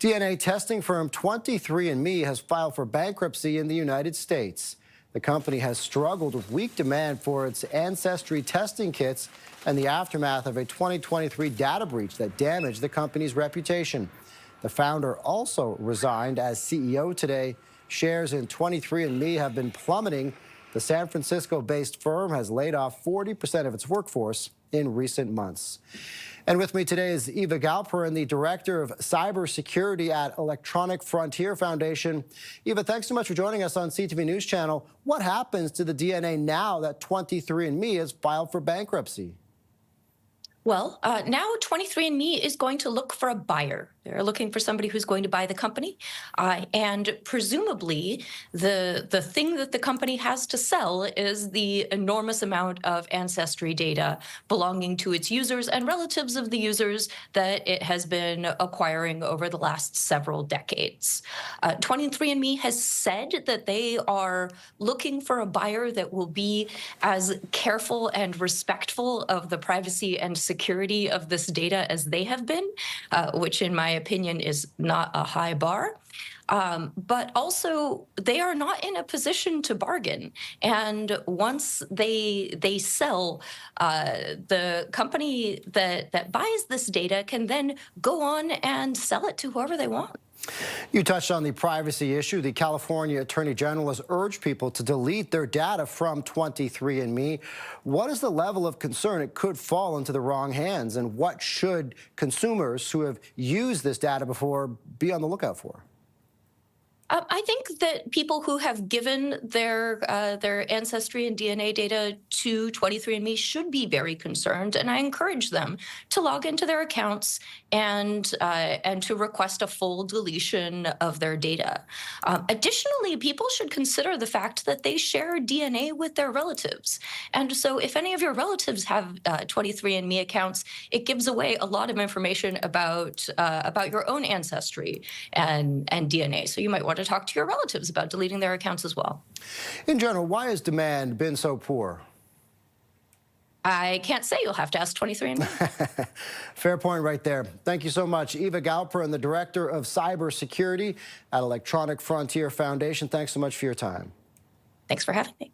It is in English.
DNA testing firm 23andMe has filed for bankruptcy in the United States. The company has struggled with weak demand for its ancestry testing kits and the aftermath of a 2023 data breach that damaged the company's reputation. The founder also resigned as CEO today. Shares in 23andMe have been plummeting. The San Francisco-based firm has laid off 40% of its workforce in recent months. And with me today is Eva Galperin, the Director of Cybersecurity at Electronic Frontier Foundation. Eva, thanks so much for joining us on CTV News Channel. What happens to the DNA now that 23andMe has filed for bankruptcy? Well, now 23andMe is going to look for a buyer. They're looking for somebody who's going to buy the company. And presumably, the thing that the company has to sell is the enormous amount of ancestry data belonging to its users and relatives of the users that it has been acquiring over the last several decades. 23andMe has said that they are looking for a buyer that will be as careful and respectful of the privacy and security of this data as they have been, which in my opinion is not a high bar. But also, they are not in a position to bargain. And once they sell, the company that buys this data can then go on and sell it to whoever they want. You touched on the privacy issue. The California Attorney General has urged people to delete their data from 23andMe. What is the level of concern it could fall into the wrong hands, and what should consumers who have used this data before be on the lookout for? I think that people who have given their ancestry and DNA data to 23andMe should be very concerned, and I encourage them to log into their accounts and to request a full deletion of their data. Additionally, people should consider the fact that they share DNA with their relatives, and so if any of your relatives have 23andMe accounts, it gives away a lot of information about your own ancestry and DNA. So you might want to talk to your relatives about deleting their accounts as well. In general, why has demand been so poor? I can't say. You'll have to ask 23andMe. Fair point right there. Thank you so much. Eva Galperin, the Director of Cybersecurity at Electronic Frontier Foundation. Thanks so much for your time. Thanks for having me.